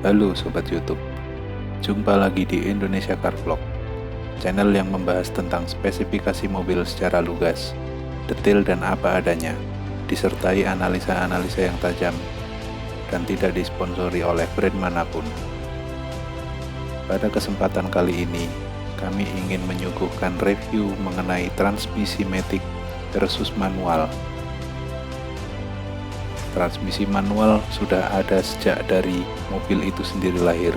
Halo Sobat YouTube, jumpa lagi di Indonesia Car Vlog, channel yang membahas tentang spesifikasi mobil secara lugas, detail dan apa adanya, disertai analisa-analisa yang tajam, dan tidak disponsori oleh brand manapun. Pada kesempatan kali ini, kami ingin menyuguhkan review mengenai transmisi matic versus manual. Transmisi manual sudah ada sejak dari mobil itu sendiri lahir,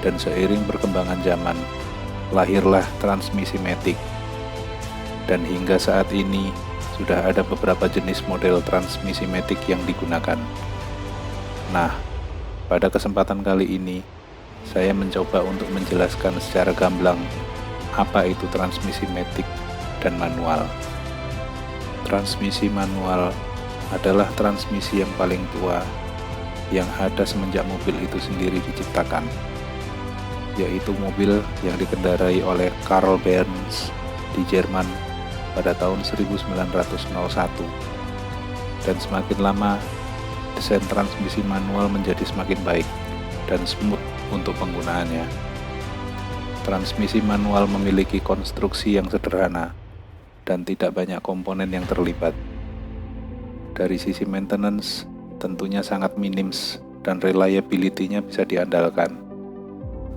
dan seiring perkembangan zaman, lahirlah transmisi matic. Dan hingga saat ini, sudah ada beberapa jenis model transmisi matic yang digunakan. Nah, pada kesempatan kali ini, saya mencoba untuk menjelaskan secara gamblang apa itu transmisi matic dan manual. Transmisi manual adalah transmisi yang paling tua yang ada semenjak mobil itu sendiri diciptakan, yaitu mobil yang dikendarai oleh Karl Benz di Jerman pada tahun 1901. Dan semakin lama, desain transmisi manual menjadi semakin baik dan smooth untuk penggunaannya. Transmisi manual memiliki konstruksi yang sederhana dan tidak banyak komponen yang terlibat. Dari sisi maintenance, tentunya sangat minim dan reliability-nya bisa diandalkan.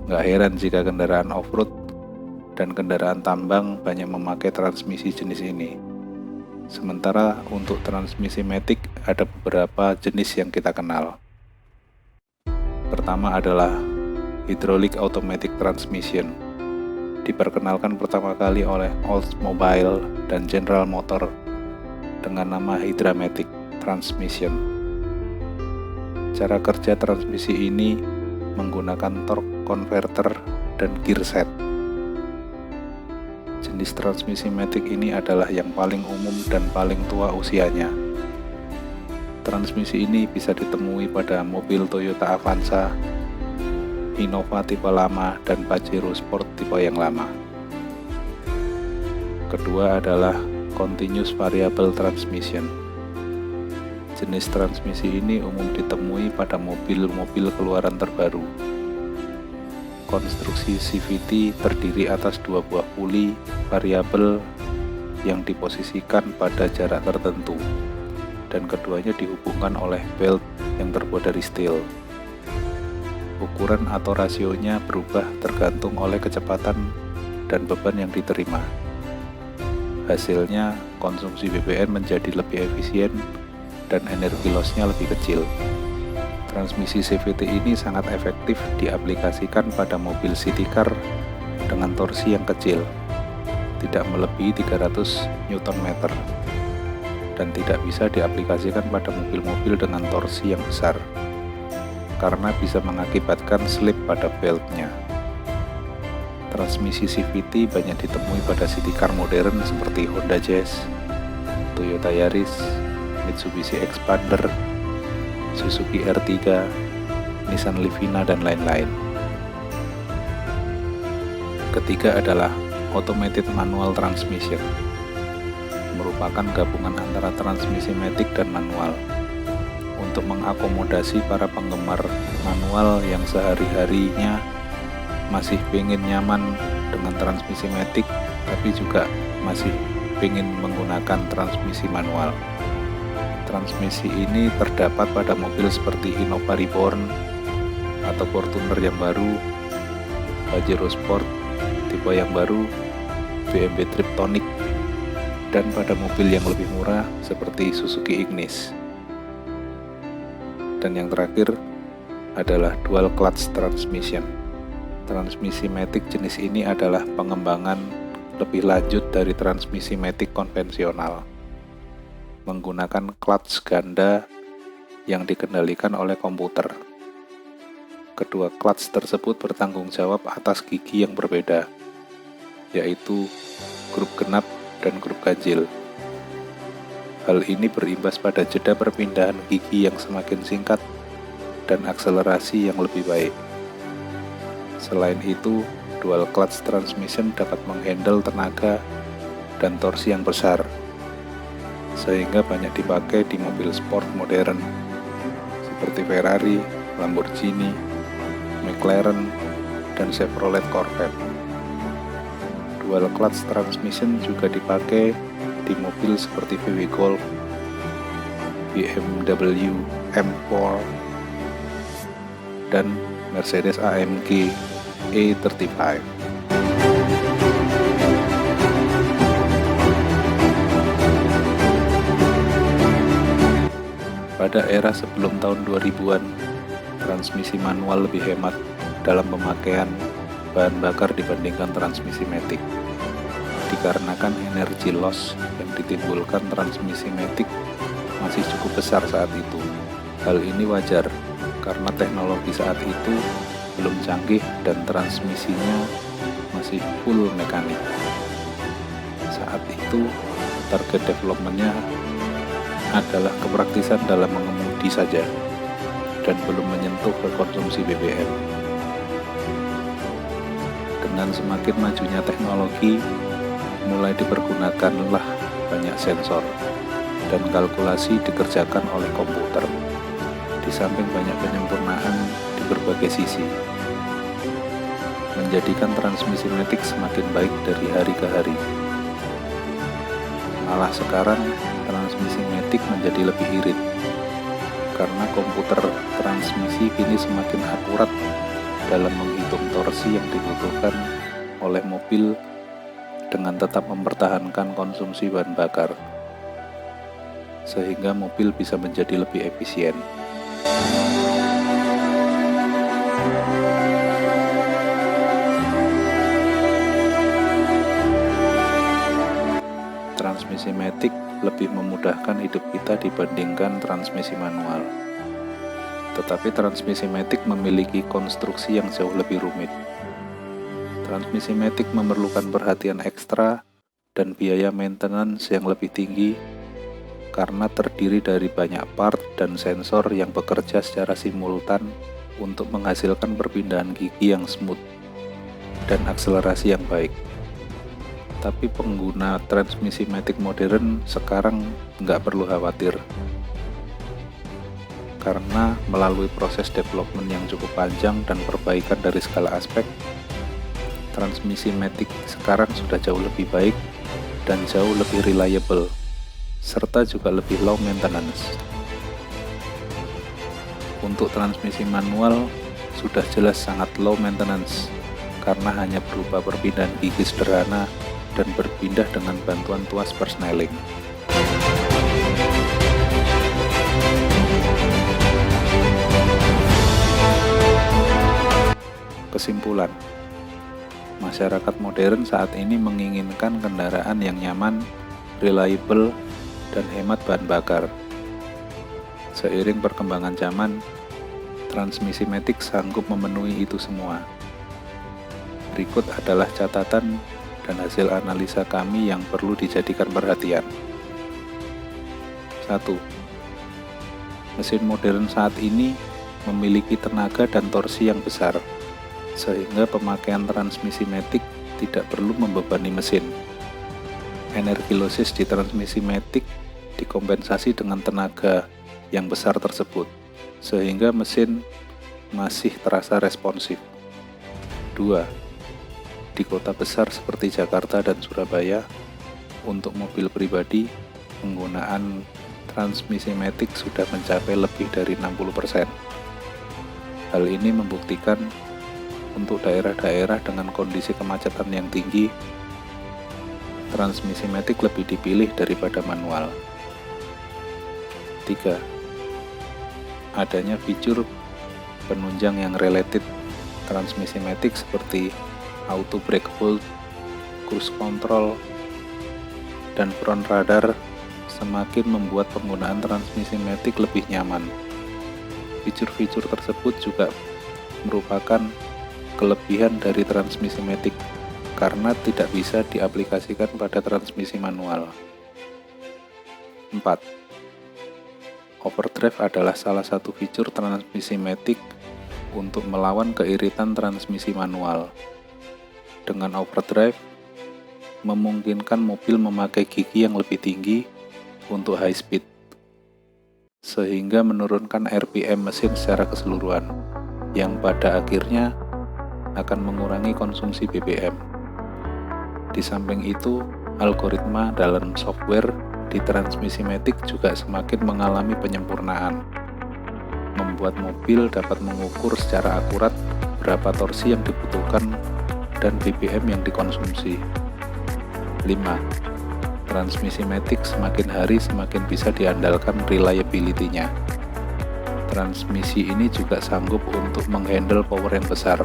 Nggak heran jika kendaraan off-road dan kendaraan tambang banyak memakai transmisi jenis ini. Sementara untuk transmisi matic ada beberapa jenis yang kita kenal. Pertama adalah hydraulic automatic transmission. Diperkenalkan pertama kali oleh Oldsmobile dan General Motor dengan nama Hydramatic Transmission. Cara kerja transmisi ini menggunakan torque converter dan gear set. Jenis transmisi matic ini adalah yang paling umum dan paling tua usianya. Transmisi ini bisa ditemui pada mobil Toyota Avanza, Innova tipe lama, dan Pajero Sport tipe yang lama. Kedua adalah Continuous Variable Transmission. Jenis transmisi ini umum ditemui pada mobil-mobil keluaran terbaru. Konstruksi CVT terdiri atas dua buah puli variabel yang diposisikan pada jarak tertentu, dan keduanya dihubungkan oleh belt yang terbuat dari steel. Ukuran atau rasionya berubah tergantung oleh kecepatan dan beban yang diterima. Hasilnya, konsumsi BBM menjadi lebih efisien dan energi loss-nya lebih kecil. Transmisi CVT ini sangat efektif diaplikasikan pada mobil city car dengan torsi yang kecil, tidak melebihi 300 Nm, dan tidak bisa diaplikasikan pada mobil-mobil dengan torsi yang besar, karena bisa mengakibatkan slip pada beltnya. Transmisi CVT banyak ditemui pada city car modern seperti Honda Jazz, Toyota Yaris, Mitsubishi Xpander, Suzuki R3, Nissan Livina, dan lain-lain. Ketiga adalah Automated Manual Transmission, merupakan gabungan antara transmisi matic dan manual, untuk mengakomodasi para penggemar manual yang sehari-harinya masih pengen nyaman dengan transmisi matic, tapi juga masih pengen menggunakan transmisi manual. Transmisi ini terdapat pada mobil seperti Innova Reborn atau Fortuner yang baru, Pajero Sport tipe yang baru, BMW Triptonic, dan pada mobil yang lebih murah seperti Suzuki Ignis. Dan yang terakhir adalah Dual Clutch Transmission. Transmisi matic jenis ini adalah pengembangan lebih lanjut dari transmisi matic konvensional, menggunakan clutch ganda yang dikendalikan oleh komputer. Kedua clutch tersebut bertanggung jawab atas gigi yang berbeda, yaitu grup genap dan grup ganjil. Hal ini berimbas pada jeda perpindahan gigi yang semakin singkat dan akselerasi yang lebih baik. Selain itu, dual clutch transmission dapat menghandle tenaga dan torsi yang besar, sehingga banyak dipakai di mobil sport modern seperti Ferrari, Lamborghini, McLaren, dan Chevrolet Corvette. Dual clutch transmission juga dipakai di mobil seperti VW Golf, BMW M4, dan Mercedes AMG E35. Pada era sebelum tahun 2000-an, transmisi manual lebih hemat dalam pemakaian bahan bakar dibandingkan transmisi matic. Dikarenakan energi loss yang ditimbulkan transmisi matic masih cukup besar saat itu. Hal ini wajar karena teknologi saat itu belum canggih dan transmisinya masih full mekanik. Saat itu target developmentnya adalah kepraktisan dalam mengemudi saja dan belum menyentuh ke konsumsi BBM. Dengan semakin majunya teknologi, mulai dipergunakanlah banyak sensor dan kalkulasi dikerjakan oleh komputer, di samping banyak penyempurnaan di berbagai sisi, menjadikan transmisi matic semakin baik dari hari ke hari. Malah sekarang transmisi matic menjadi lebih irit, karena komputer transmisi kini semakin akurat dalam menghitung torsi yang dibutuhkan oleh mobil dengan tetap mempertahankan konsumsi bahan bakar, sehingga mobil bisa menjadi lebih efisien. Transmisi matic lebih memudahkan hidup kita dibandingkan transmisi manual. Tetapi transmisi matic memiliki konstruksi yang jauh lebih rumit. Transmisi matic memerlukan perhatian ekstra dan biaya maintenance yang lebih tinggi karena terdiri dari banyak part dan sensor yang bekerja secara simultan untuk menghasilkan perpindahan gigi yang smooth dan akselerasi yang baik. Tapi pengguna transmisi matic modern sekarang nggak perlu khawatir, karena melalui proses development yang cukup panjang dan perbaikan dari segala aspek, transmisi matic sekarang sudah jauh lebih baik dan jauh lebih reliable, serta juga lebih low maintenance. Untuk transmisi manual sudah jelas sangat low maintenance, karena hanya berupa perpindahan gigi sederhana dan berpindah dengan bantuan tuas persneling. Kesimpulan, masyarakat modern saat ini menginginkan kendaraan yang nyaman, reliable, dan hemat bahan bakar. Seiring perkembangan zaman, transmisi matic sanggup memenuhi itu semua. Berikut adalah catatan dan hasil analisa kami yang perlu dijadikan perhatian. 1. Mesin modern saat ini memiliki tenaga dan torsi yang besar, sehingga pemakaian transmisi matic tidak perlu membebani mesin. Energi losses di transmisi matic dikompensasi dengan tenaga yang besar tersebut, sehingga mesin masih terasa responsif. 2. Di kota besar seperti Jakarta dan Surabaya, untuk mobil pribadi, penggunaan transmisi matic sudah mencapai lebih dari 60%. Hal ini membuktikan untuk daerah-daerah dengan kondisi kemacetan yang tinggi, transmisi matic lebih dipilih daripada manual. 3. Adanya fitur penunjang yang related transmisi matic seperti auto brake hold, cruise control, dan front radar semakin membuat penggunaan transmisi matic lebih nyaman. Fitur-fitur tersebut juga merupakan kelebihan dari transmisi matic karena tidak bisa diaplikasikan pada transmisi manual. 4. Overdrive adalah salah satu fitur transmisi matic untuk melawan keiritan transmisi manual. Dengan overdrive, memungkinkan mobil memakai gigi yang lebih tinggi untuk high speed, sehingga menurunkan RPM mesin secara keseluruhan. yang pada akhirnya akan mengurangi konsumsi BBM. Di samping itu, algoritma dalam software di transmisi matic juga semakin mengalami penyempurnaan, membuat mobil dapat mengukur secara akurat berapa torsi yang dibutuhkan dan BBM yang dikonsumsi. 5. Transmisi matic semakin hari semakin bisa diandalkan reliability-nya. Transmisi ini juga sanggup untuk menghandle power yang besar.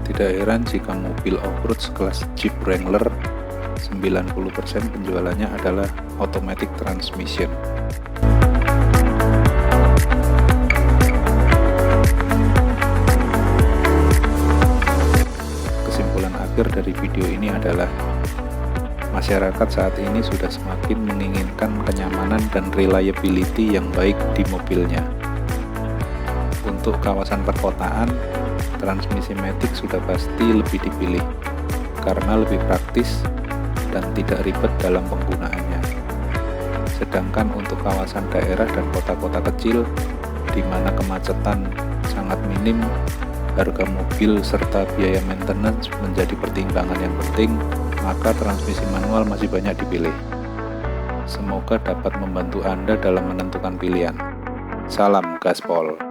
Tidak heran jika mobil off-road sekelas Jeep Wrangler 90% penjualannya adalah automatic transmission. Kesimpulan akhir dari video ini adalah masyarakat saat ini sudah semakin menginginkan kenyamanan dan reliability yang baik di mobilnya. Untuk kawasan perkotaan, transmisi matic sudah pasti lebih dipilih karena lebih praktis dan tidak ribet dalam penggunaannya. Sedangkan untuk kawasan daerah dan kota-kota kecil di mana kemacetan sangat minim, harga mobil serta biaya maintenance menjadi pertimbangan yang penting, maka transmisi manual masih banyak dipilih. Semoga dapat membantu Anda dalam menentukan pilihan. Salam gaspol.